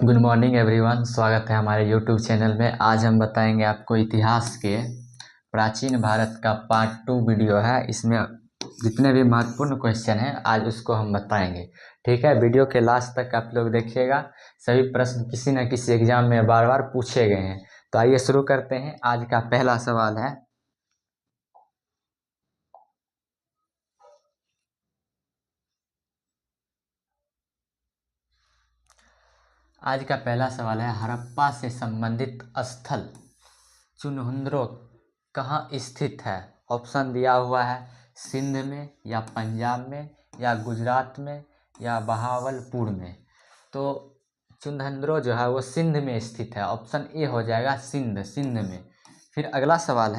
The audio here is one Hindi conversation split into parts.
Good morning everyone. स्वागत है हमारे यूट्यूब चैनल में। आज हम बताएंगे आपको इतिहास के प्राचीन भारत का पार्ट 2 वीडियो है। इसमें जितने भी महत्वपूर्ण क्वेश्चन हैं आज उसको हम बताएंगे। ठीक है, वीडियो के लास्ट तक आप लोग देखिएगा। सभी प्रश्न किसी न किसी एग्जाम में बार बार पूछे गए हैं। तो आइए शुरू करते हैं। आज का पहला सवाल है, हड़प्पा से संबंधित स्थल चुनहुंद्रो कहाँ स्थित है? ऑप्शन दिया हुआ है सिंध में, या पंजाब में, या गुजरात में, या बहावलपुर में। तो चुनहुंद्रो जो है वो सिंध में स्थित है। ऑप्शन ए हो जाएगा सिंध में। फिर अगला सवाल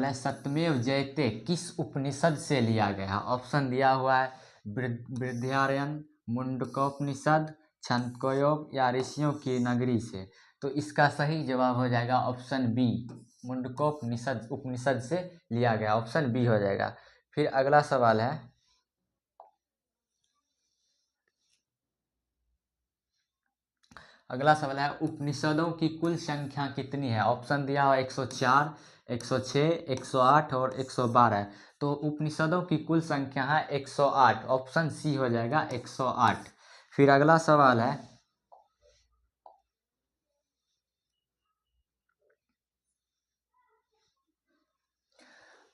है, सत्यमेव जयते किस उपनिषद से लिया गया? ऑप्शन दिया हुआ है बृहदारण्यक, मुंडकोपनिषद, छांदोग्य, या ऋषियों की नगरी से। तो इसका सही जवाब हो जाएगा ऑप्शन बी, उपनिषद से लिया गया। ऑप्शन बी हो जाएगा। फिर अगला सवाल है, उपनिषदों की कुल संख्या कितनी है? ऑप्शन दिया हुआ 104, 106, 108 और 112। तो उपनिषदों की कुल संख्या है 108। ऑप्शन सी हो जाएगा 108। फिर अगला सवाल है,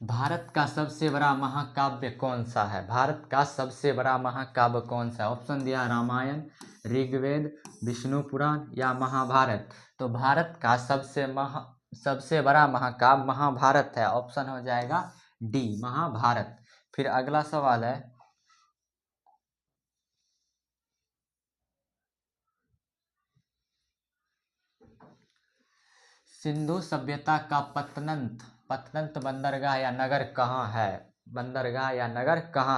भारत का सबसे बड़ा महाकाव्य कौन सा है? भारत का सबसे बड़ा महाकाव्य कौन सा है? ऑप्शन दिया रामायण, ऋग्वेद, विष्णु पुराण, या महाभारत। तो भारत का सबसे बड़ा महाकाव्य महाभारत है। ऑप्शन हो जाएगा डी, महाभारत। फिर अगला सवाल है, सिंधु सभ्यता का पतनंत बंदरगाह या नगर कहाँ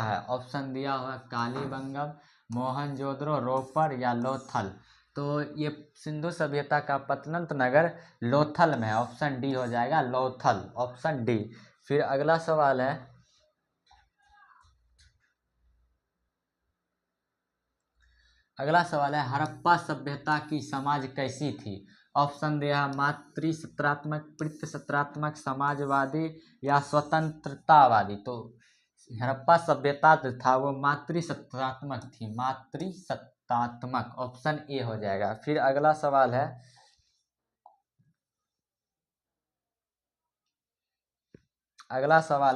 है? ऑप्शन दिया हुआ कालीबंगम, मोहनजोदड़ो, रोपर, या लोथल। तो ये सिंधु सभ्यता का पतनंत नगर लोथल में है। ऑप्शन डी हो जाएगा लोथल। Option D. फिर अगला सवाल है, हड़प्पा सभ्यता की समाज कैसी थी? ऑप्शन दिया है मातृसत्तात्मक, पितृसत्तात्मक, समाजवादी, या स्वतंत्रतावादी। तो हड़प्पा सभ्यता जो था वो मातृसत्तात्मक थी, मातृसत्तात्मक। ऑप्शन ए हो जाएगा। फिर अगला सवाल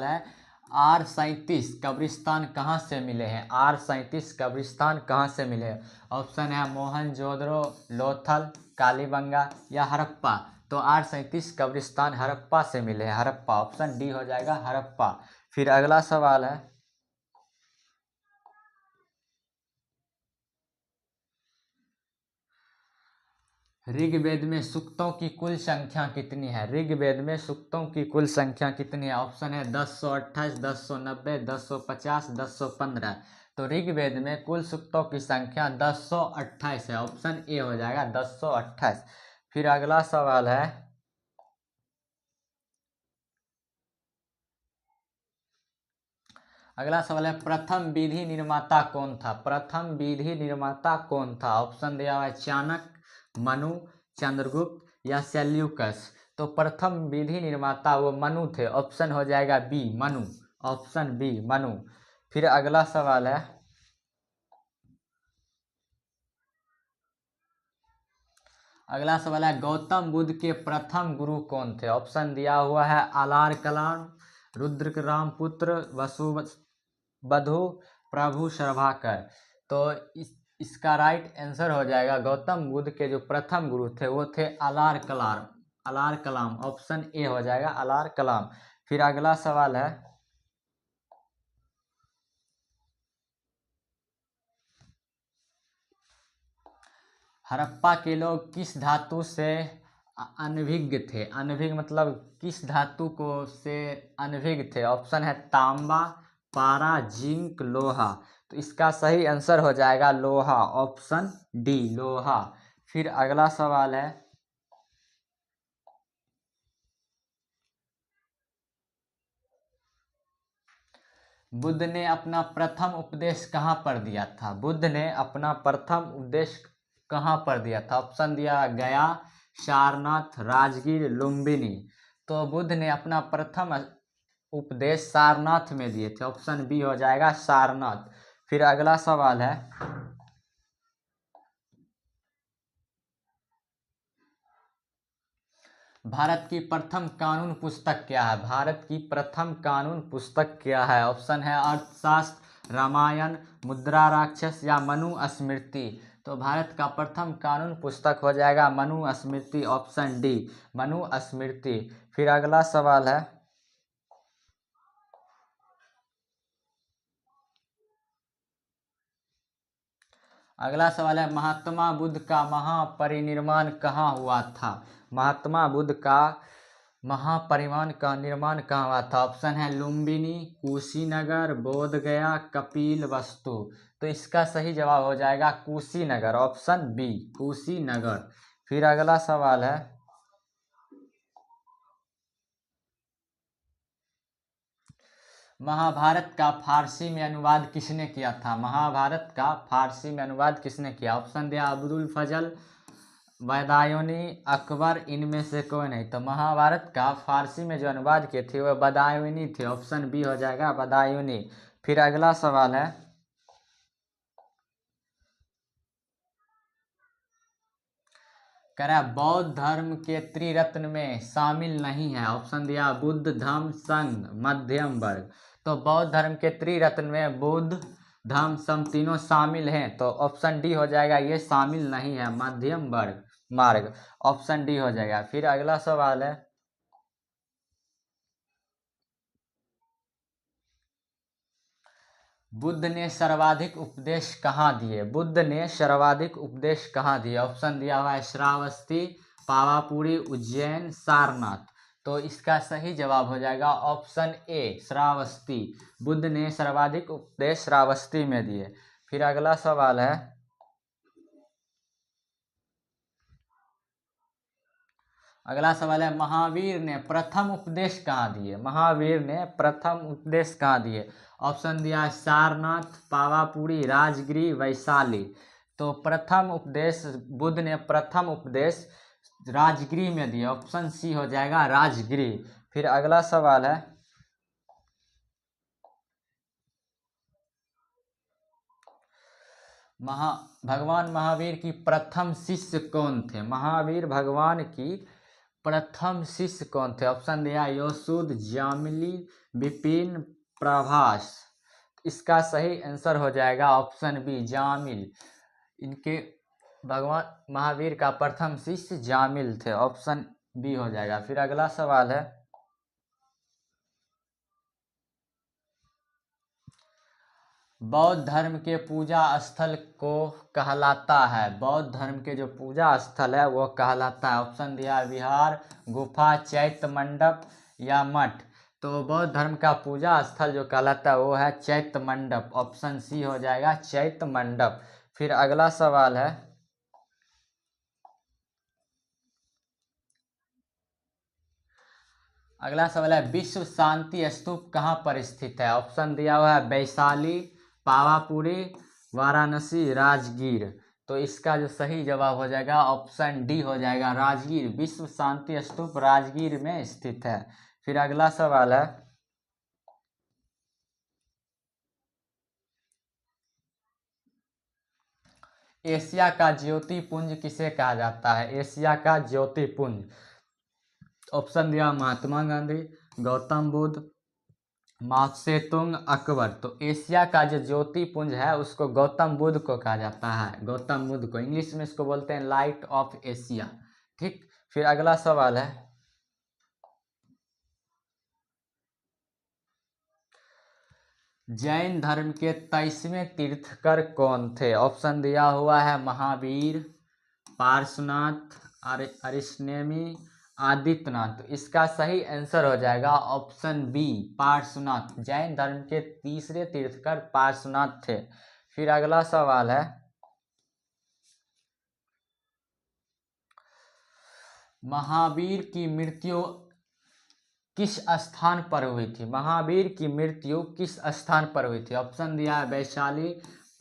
है, R37 कब्रिस्तान कहाँ से मिले हैं? R37 कब्रिस्तान कहाँ से मिले हैं? ऑप्शन है मोहनजोदड़ो, लोथल, कालीबंगा, या हड़प्पा। तो R37 कब्रिस्तान हड़प्पा से मिले हैं, हड़प्पा। ऑप्शन डी हो जाएगा हड़प्पा। फिर अगला सवाल है, ऋग्वेद में सूक्तों की कुल संख्या कितनी है? ऋग्वेद में सूक्तों की कुल संख्या कितनी है? ऑप्शन है 1028, 1090, 1050, 1015। तो ऋग्वेद में कुल सूक्तों की संख्या 1028 है। ऑप्शन ए हो जाएगा 1028। फिर अगला सवाल है, प्रथम विधि निर्माता कौन था? ऑप्शन दिया हुआ है चाणक्य, मनु, चंद्रगुप्त, या सेल्यूकस। तो प्रथम विधि निर्माता वो मनु थे। ऑप्शन हो जाएगा B, Manu. Option B, Manu. फिर अगला सवाल है, गौतम बुद्ध के प्रथम गुरु कौन थे? ऑप्शन दिया हुआ है आलार कलाम, रुद्र रामपुत्र, वसुबधु, प्रभु प्रभाकर। तो इसका राइट आंसर हो जाएगा, गौतम बुद्ध के जो प्रथम गुरु थे वो थे आलार कलाम। ऑप्शन ए हो जाएगा आलार कलाम। फिर अगला सवाल है, हड़प्पा के लोग किस धातु से अनभिज्ञ थे? अनभिज्ञ मतलब किस धातु को से अनभिज्ञ थे? ऑप्शन है तांबा, पारा, जिंक, लोहा। तो इसका सही आंसर हो जाएगा लोहा। ऑप्शन डी, लोहा। फिर अगला सवाल है, बुद्ध ने अपना प्रथम उपदेश कहाँ पर दिया था? बुद्ध ने अपना प्रथम उपदेश कहाँ पर दिया था? ऑप्शन दिया गया, सारनाथ, राजगीर, लुम्बिनी। तो बुद्ध ने अपना प्रथम उपदेश सारनाथ में दिए थे। ऑप्शन बी हो जाएगा सारनाथ। फिर अगला सवाल है, भारत की प्रथम कानून पुस्तक क्या है? भारत की प्रथम कानून पुस्तक क्या है? ऑप्शन है अर्थशास्त्र, रामायण, मुद्रा राक्षस या मनुस्मृति। तो भारत का प्रथम कानून पुस्तक हो जाएगा मनुस्मृति। Option D, Manusmriti. फिर अगला सवाल है, अगला सवाल है, महात्मा बुद्ध का महापरिनिर्वाण कहाँ हुआ था? महात्मा बुद्ध का महापरिनिर्वाण का निर्माण कहाँ हुआ था? ऑप्शन है लुम्बिनी, कुशीनगर, बोध गया, कपिल वस्तु। तो इसका सही जवाब हो जाएगा कुशीनगर। Option B, Kushinagar. फिर अगला सवाल है, महाभारत का फारसी में अनुवाद किसने किया था? महाभारत का फारसी में अनुवाद किसने किया? ऑप्शन दिया अब्दुल फजल, बदायूनी, अकबर, इनमें से कोई नहीं। तो महाभारत का फारसी में जो अनुवाद किए थे वह बदायूनी थे। ऑप्शन बी हो जाएगा बदायूनी। फिर अगला सवाल है, कह रहा है बौद्ध धर्म के त्रिरत्न में शामिल नहीं है। ऑप्शन दिया बुद्ध, धम्म, संघ, मध्यम वर्ग। तो बौद्ध धर्म के त्रिरत्न में बुद्ध, धम्म, संघ तीनों शामिल हैं। तो ऑप्शन डी हो जाएगा ये शामिल नहीं है, मध्यम वर्ग मार्ग। ऑप्शन डी हो जाएगा। फिर अगला सवाल है, बुद्ध ने सर्वाधिक उपदेश कहाँ दिए? बुद्ध ने सर्वाधिक उपदेश कहाँ दिए? ऑप्शन दिया हुआ है श्रावस्ती, पावापुरी, उज्जैन, सारनाथ। तो इसका सही जवाब हो जाएगा ऑप्शन ए, श्रावस्ती। बुद्ध ने सर्वाधिक उपदेश श्रावस्ती में दिए। फिर अगला सवाल है, अगला सवाल है, महावीर ने प्रथम उपदेश कहाँ दिए? महावीर ने प्रथम उपदेश कहाँ दिए? ऑप्शन दिया है सारनाथ, पावापुरी, राजगिरी, वैशाली। तो प्रथम उपदेश, बुद्ध ने प्रथम उपदेश राजगिरी में दिया। ऑप्शन सी हो जाएगा राजगिरी। फिर अगला सवाल है, भगवान महावीर की प्रथम शिष्य कौन थे? महावीर भगवान की प्रथम शिष्य कौन थे? ऑप्शन दिया योसूद, जामिली, विपिन, प्रभास। इसका सही आंसर हो जाएगा ऑप्शन बी, जामिल। इनके भगवान महावीर का प्रथम शिष्य जामिल थे। ऑप्शन बी हो जाएगा। फिर अगला सवाल है, बौद्ध धर्म के पूजा स्थल को कहलाता है? बौद्ध धर्म के जो पूजा स्थल है वो कहलाता है। ऑप्शन दिया विहार, गुफा, चैत्य मंडप या मठ। तो बौद्ध धर्म का पूजा स्थल जो कहलाता है वो है चैत्य मंडप। ऑप्शन सी हो जाएगा चैत्य मंडप। फिर अगला सवाल है, अगला सवाल है, विश्व शांति स्तूप कहाँ पर स्थित है? ऑप्शन दिया हुआ है वैशाली, पावापुरी, वाराणसी, राजगीर। तो इसका जो सही जवाब हो जाएगा ऑप्शन डी हो जाएगा राजगीर। विश्व शांति स्तूप राजगीर में स्थित है। फिर अगला सवाल है, एशिया का ज्योतिपुंज किसे कहा जाता है? एशिया का ज्योतिपुंज। ऑप्शन दिया महात्मा गांधी, गौतम बुद्ध, माओ सेतुंग, अकबर। तो एशिया का जो ज्योतिपुंज है उसको गौतम बुद्ध को कहा जाता है। गौतम बुद्ध को इंग्लिश में इसको बोलते हैं लाइट ऑफ एशिया। ठीक। फिर अगला सवाल है, जैन धर्म के 23वें तीर्थकर कौन थे? ऑप्शन दिया हुआ है महावीर, पार्श्वनाथ, अरिष्णेमी, आदित्यनाथ। तो इसका सही आंसर हो जाएगा ऑप्शन बी, पार्श्वनाथ। जैन धर्म के तीसरे तीर्थकर पार्श्वनाथ थे। फिर अगला सवाल है, महावीर की मृत्यु किस स्थान पर हुई थी? महावीर की मृत्यु किस स्थान पर हुई थी? ऑप्शन दिया है वैशाली,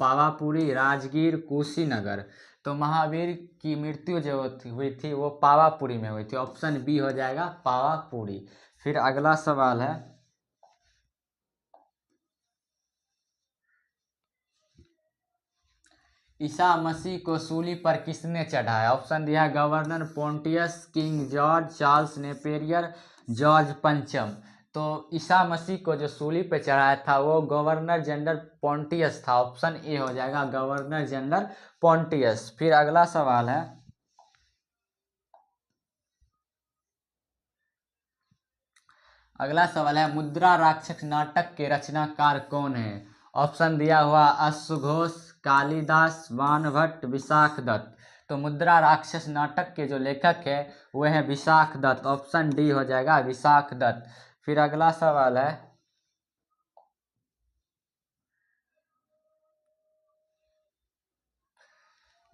पावापुरी, राजगीर, कुशीनगर। तो महावीर की मृत्यु जो हुई थी वो पावापुरी में हुई थी। ऑप्शन बी हो जाएगा पावापुरी। फिर अगला सवाल है, ईसा मसीह को सूली पर किसने चढ़ाया? ऑप्शन दिया है governor Pontius, king George, Charles Napier, George पंचम। तो ईसा मसीह को जो सूली पर चढ़ाया था वो गवर्नर जनरल पोंटियस था। ऑप्शन ए हो जाएगा गवर्नर जनरल पोंटियस। फिर अगला सवाल है, मुद्रा राक्षस नाटक के रचनाकार कौन है? ऑप्शन दिया हुआ अश्वघोष, कालिदास, बाणभट्ट, विशाख दत्त। तो मुद्रा राक्षस नाटक के जो लेखक है वह है विशाख दत्त। ऑप्शन डी हो जाएगा विशाख दत्त। फिर अगला सवाल है,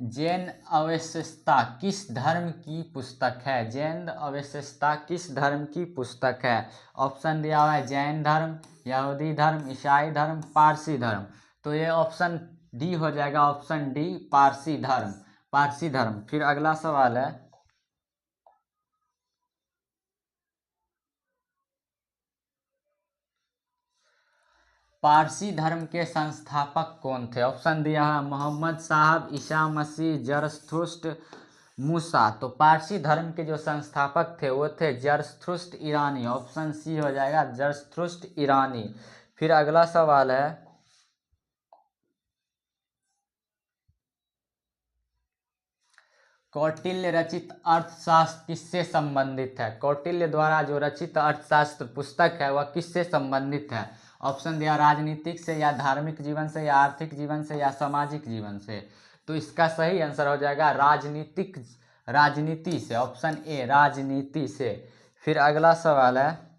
जैन अवशेषता किस धर्म की पुस्तक है? जैन अवशेषता किस धर्म की पुस्तक है? ऑप्शन दिया हुआ है जैन धर्म, यहूदी धर्म, ईसाई धर्म, पारसी धर्म। तो ये ऑप्शन डी हो जाएगा, ऑप्शन डी पारसी धर्म, पारसी धर्म। फिर अगला सवाल है, पारसी धर्म के संस्थापक कौन थे? ऑप्शन दिया है मोहम्मद साहब, ईसा मसीह, जरथुस्त्र, मूसा। तो पारसी धर्म के जो संस्थापक थे वो थे जरथुस्त्र ईरानी। ऑप्शन सी हो जाएगा जरथुस्त्र ईरानी। फिर अगला सवाल है, कौटिल्य रचित अर्थशास्त्र किससे संबंधित है? कौटिल्य द्वारा जो रचित अर्थशास्त्र पुस्तक है वह किससे संबंधित है? ऑप्शन दिया राजनीतिक से, या धार्मिक जीवन से, या आर्थिक जीवन से, या सामाजिक जीवन से। तो इसका सही आंसर हो जाएगा राजनीति से। ऑप्शन ए राजनीति से। फिर अगला सवाल है,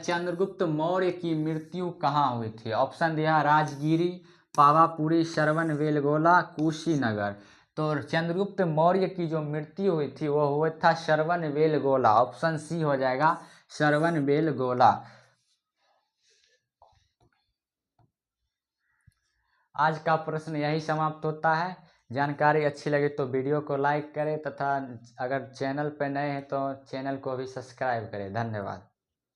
चंद्रगुप्त मौर्य की मृत्यु कहाँ हुई थी? ऑप्शन दिया राजगिरी, पावापुरी, श्रवण बेलगोला, कुशीनगर। तो चंद्रगुप्त मौर्य की जो मृत्यु हुई थी वो हुआ था श्रवण बेलगोला। ऑप्शन सी हो जाएगा श्रवण बेलगोला। आज का प्रश्न यही समाप्त होता है। जानकारी अच्छी लगे तो वीडियो को लाइक करें तथा अगर चैनल पर नए हैं तो चैनल को भी सब्सक्राइब करें। धन्यवाद।